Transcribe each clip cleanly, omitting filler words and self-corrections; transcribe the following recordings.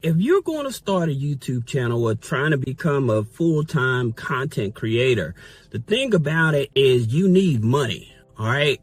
If you're going to start a YouTube channel or trying to become a full-time content creator, the thing about it is you need money, all right?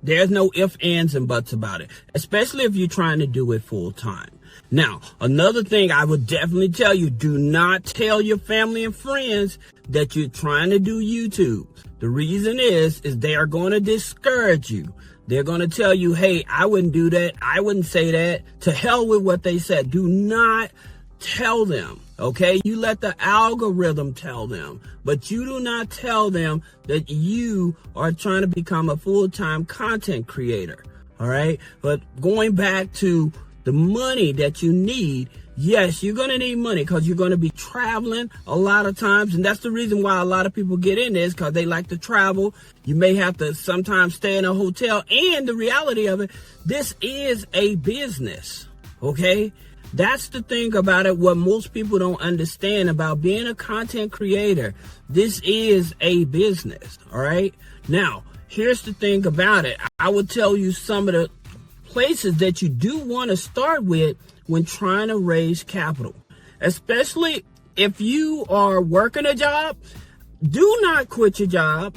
There's no ifs, ands, and buts about it, especially if you're trying to do it full-time. Now, another thing I would definitely tell you, do not tell your family and friends that you're trying to do YouTube. The reason is they are going to discourage you. They're going to tell you, hey, I wouldn't do that. I wouldn't say that. To hell with what they said. Do not tell them, okay? You let the algorithm tell them, but you do not tell them that you are trying to become a full-time content creator, all right? But going back to the money that you need, yes, you're going to need money because you're going to be traveling a lot of times. And that's the reason why a lot of people get in this, because they like to travel. You may have to sometimes stay in a hotel. And the reality of it, this is a business, okay? That's the thing about it, what most people don't understand about being a content creator. This is a business, all right? Now, here's the thing about it. I will tell you some of the places that you do want to start with when trying to raise capital, especially if you are working a job. Do not quit your job.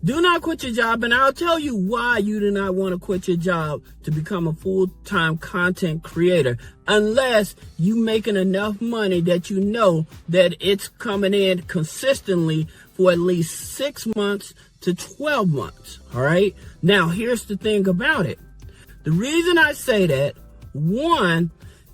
Do not quit your job. And I'll tell you why you do not want to quit your job to become a full-time content creator, unless you making enough money that you know that it's coming in consistently for at least 6 months to 12 months. All right. Now, here's the thing about it. The reason I say that, one,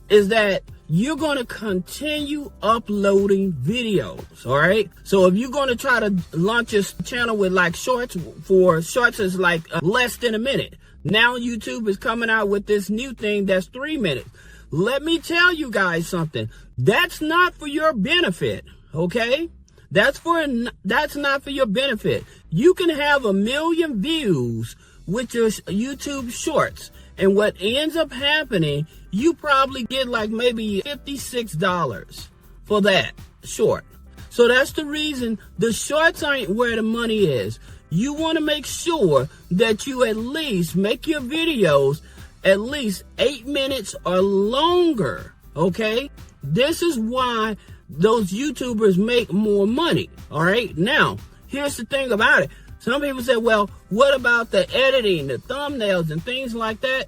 is that you're going to continue uploading videos, all right? So if you're going to try to launch your channel with like shorts is like less than a minute. Now YouTube is coming out with this new thing that's 3 minutes. Let me tell you guys something. That's not for your benefit, okay? That's not for your benefit. You can have 1 million views with your YouTube shorts. And what ends up happening, you probably get like maybe $56 for that short. So that's the reason the shorts aren't where the money is. You want to make sure that you at least make your videos at least 8 minutes or longer, okay? This is why those YouTubers make more money, all right? Now, here's the thing about it. Some people say, well, what about the editing, the thumbnails and things like that?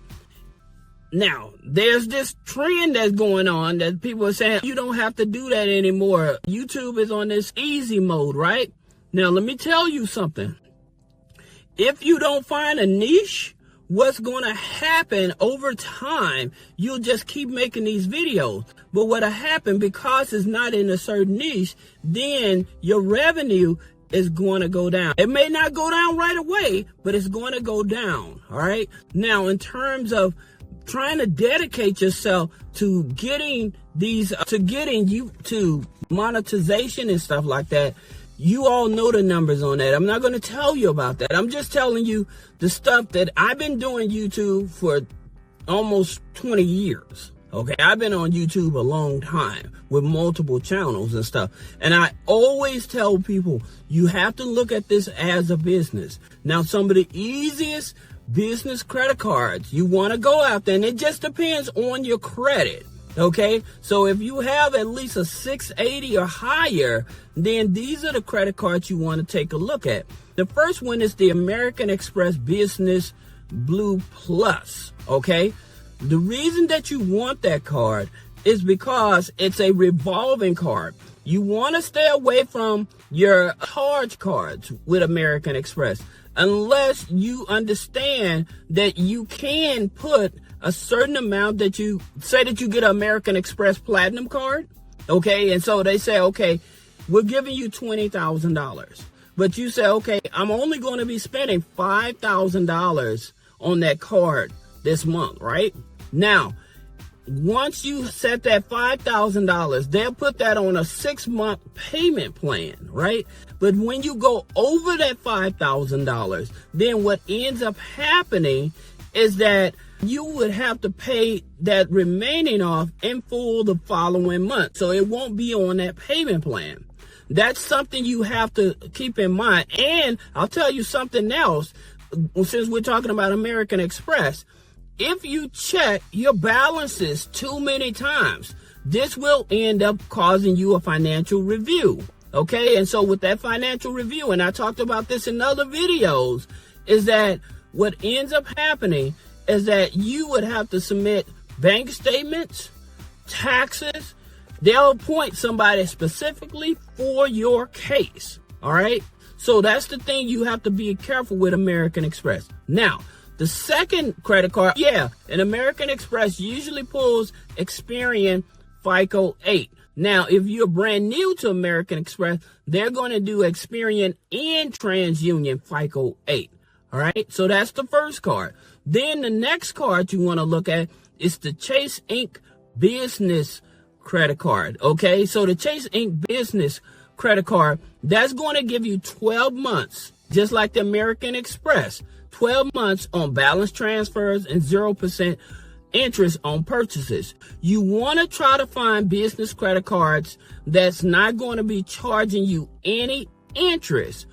Now, there's this trend that's going on that people are saying you don't have to do that anymore. YouTube is on this easy mode, right? Now, let me tell you something. If you don't find a niche, what's going to happen over time, you'll just keep making these videos. But what'll happen, because it's not in a certain niche, then your revenue is going to go down. It may not go down right away, but it's going to go down. All right. Now, in terms of trying to dedicate yourself to getting YouTube monetization and stuff like that, you all know the numbers on that. I'm not going to tell you about that. I'm just telling you the stuff that I've been doing YouTube for almost 20 years. Okay, I've been on YouTube a long time with multiple channels and stuff. And I always tell people, you have to look at this as a business. Now, some of the easiest business credit cards you want to go out there, and it just depends on your credit. Okay, so if you have at least a 680 or higher, then these are the credit cards you want to take a look at. The first one is the American Express Business Blue Plus. Okay. The reason that you want that card is because it's a revolving card. You want to stay away from your charge cards with American Express unless you understand that you can put a certain amount that you say that you get an American Express Platinum card. Okay. And so they say, okay, we're giving you $20,000, but you say, okay, I'm only going to be spending $5,000 on that card this month, right? Now, once you set that $5,000, they'll put that on a 6-month payment plan, right? But when you go over that $5,000, then what ends up happening is that you would have to pay that remaining off in full the following month. So it won't be on that payment plan. That's something you have to keep in mind. And I'll tell you something else, since we're talking about American Express. if you check your balances too many times, this will end up causing you a financial review. Okay, and so with that financial review, and I talked about this in other videos, is that what ends up happening is that you would have to submit bank statements, taxes. They'll appoint somebody specifically for your case. All right, so that's the thing you have to be careful with American Express. Now, the second credit card, and American Express usually pulls Experian FICO 8. Now, if you're brand new to American Express, they're going to do Experian and TransUnion FICO 8. All right, so that's the first card. Then the next card you want to look at is the Chase Inc. Business Credit Card. Okay, so the Chase Inc. Business Credit Card, that's going to give you 12 months, just like the American Express, 12 months on balance transfers and 0% interest on purchases. You want to try to find business credit cards that's not going to be charging you any interest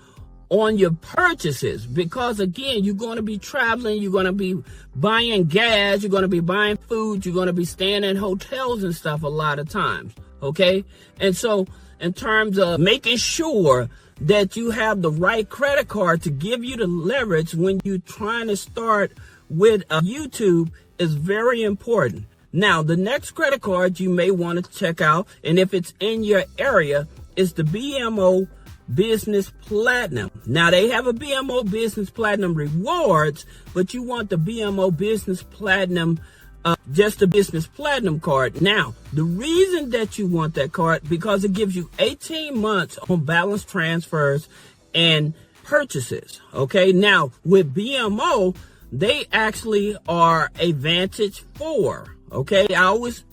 on your purchases, because again, you're going to be traveling, you're going to be buying gas, you're going to be buying food, you're going to be staying in hotels and stuff a lot of times. Okay, and so in terms of making sure that you have the right credit card to give you the leverage when you're trying to start with YouTube is very important. Now, the next credit card you may want to check out, and if it's in your area, is the BMO Business Platinum. Now, they have a BMO Business Platinum Rewards, but you want the BMO Business Platinum, just the Business Platinum card. Now, the reason that you want that card, because it gives you 18 months on balance transfers and purchases. Okay, now with BMO, they actually are a Vantage 4. Okay, I always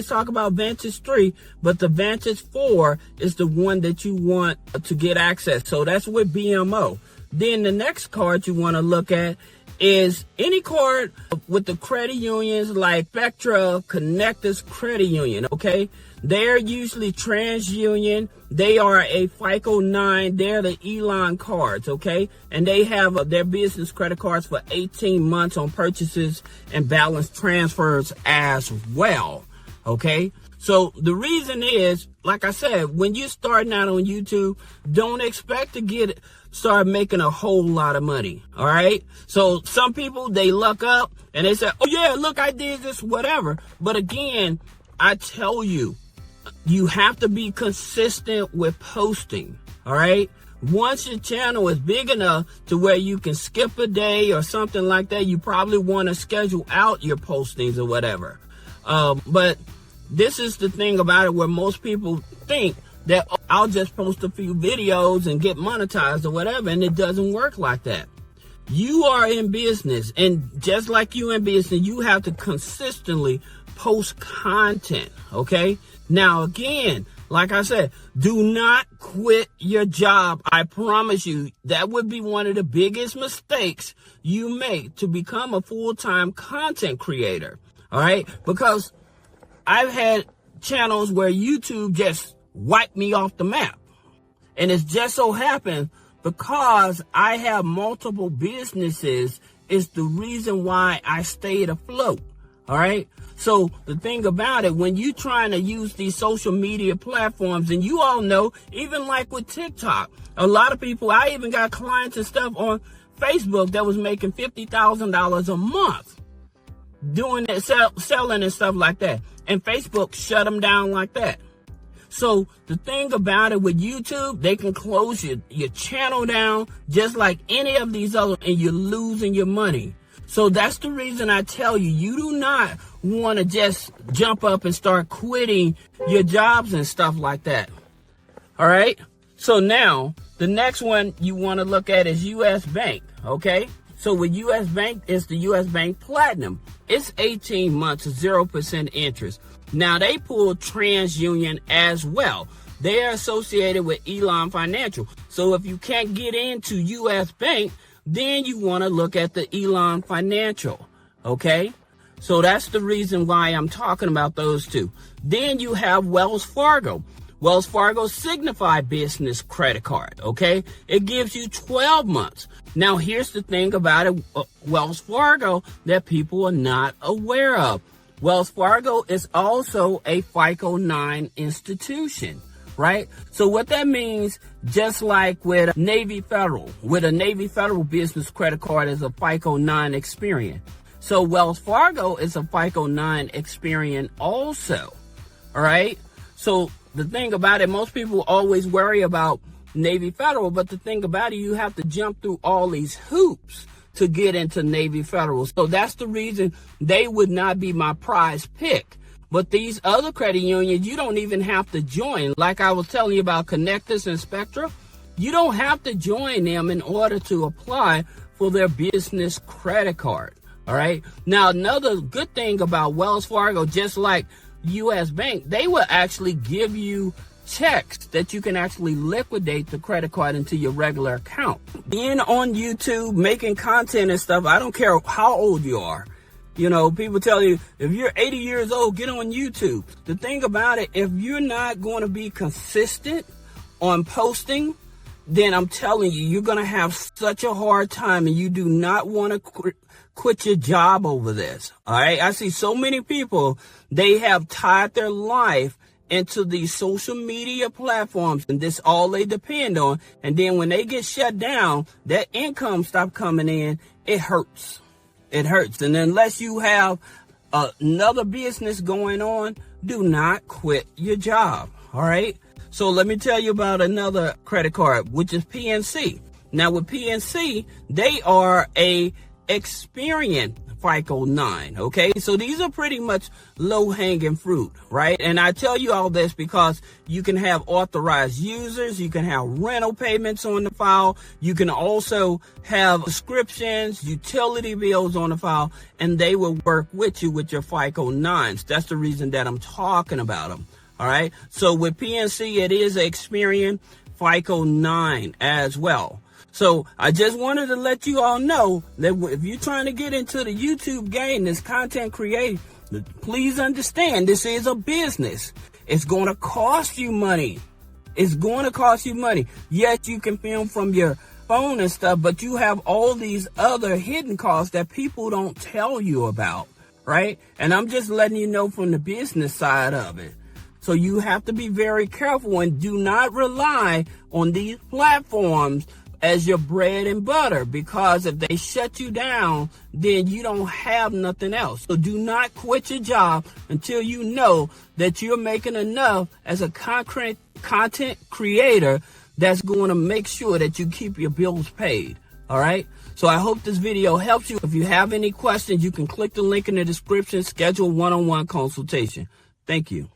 talk about Vantage 3, but the Vantage 4 is the one that you want to get access. So that's with BMO. Then the next card you want to look at is any card with the credit unions like Spectra, Connectus Credit Union. Okay, they're usually TransUnion. They are a FICO 9. They're the Elon cards, okay? And they have their business credit cards for 18 months on purchases and balance transfers as well, okay? So the reason is, like I said, when you're starting out on YouTube, don't expect to start making a whole lot of money, all right? So some people, they luck up and they say, oh yeah, look, I did this, whatever. But again, I tell you, you have to be consistent with posting, all right? Once your channel is big enough to where you can skip a day or something like that, you probably want to schedule out your postings or whatever. But this is the thing about it, where most people think that, oh, I'll just post a few videos and get monetized or whatever, and it doesn't work like that. You are in business, and just like you in business, you have to consistently post content, okay? Now, again, like I said, do not quit your job. I promise you, that would be one of the biggest mistakes you make to become a full-time content creator, all right? Because I've had channels where YouTube just wiped me off the map. And it's just so happened because I have multiple businesses is the reason why I stayed afloat, all right? So the thing about it, when you're trying to use these social media platforms, and you all know, even like with TikTok, a lot of people, I even got clients and stuff on Facebook that was making $50,000 a month doing that, selling and stuff like that. And Facebook shut them down like that. So the thing about it with YouTube, they can close your channel down just like any of these other, and you're losing your money. So that's the reason I tell you, you do not want to just jump up and start quitting your jobs and stuff like that. All right. So now the next one you want to look at is U.S. Bank. Okay. So with U.S. Bank, it's the U.S. Bank Platinum. It's 18 months, 0% interest. Now they pull TransUnion as well. They are associated with Elon Financial. So if you can't get into U.S. Bank, then you want to look at the Elon Financial, okay? So that's the reason why I'm talking about those two. Then you have Wells Fargo. Wells Fargo Signify Business Credit Card, okay? It gives you 12 months. Now, here's the thing about it, Wells Fargo, that people are not aware of. Wells Fargo is also a FICO 9 institution, right? So what that means, just like with Navy Federal, with a Navy Federal business credit card is a FICO 9 Experian. So Wells Fargo is a FICO 9 Experian also, all right? So the thing about it, most people always worry about Navy Federal, but the thing about it, you have to jump through all these hoops to get into Navy Federal. So that's the reason they would not be my prize pick. But these other credit unions, you don't even have to join. Like I was telling you about Connectus and Spectra, you don't have to join them in order to apply for their business credit card. All right. Now, another good thing about Wells Fargo, just like U.S. Bank, they will actually give you checks that you can actually liquidate the credit card into your regular account. Being on YouTube, making content and stuff, I don't care how old you are. You know, people tell you, if you're 80 years old, get on YouTube. The thing about it, if you're not going to be consistent on posting, then I'm telling you, you're going to have such a hard time, and you do not want to quit your job over this. All right. I see so many people, they have tied their life into these social media platforms, and this all they depend on. And then when they get shut down, that income stop coming in, it hurts. It hurts. And unless you have another business going on, do not quit your job. All right. So let me tell you about another credit card, which is PNC. Now with PNC, they are a Experian FICO 9, okay? So these are pretty much low-hanging fruit, right? And I tell you all this because you can have authorized users, you can have rental payments on the file, you can also have subscriptions, utility bills on the file, and they will work with you with your FICO 9s. That's the reason that I'm talking about them, all right? So with PNC, it is Experian FICO 9 as well. So I just wanted to let you all know that if you're trying to get into the YouTube game, this content creating, please understand this is a business. It's going to cost you money. It's going to cost you money. Yes, you can film from your phone and stuff, but you have all these other hidden costs that people don't tell you about, right? And I'm just letting you know from the business side of it. So you have to be very careful and do not rely on these platforms as your bread and butter, because if they shut you down, then you don't have nothing else. So do not quit your job until you know that you're making enough as a content creator that's going to make sure that you keep your bills paid. All right. So I hope this video helps you. If you have any questions, you can click the link in the description, schedule one-on-one consultation. Thank you.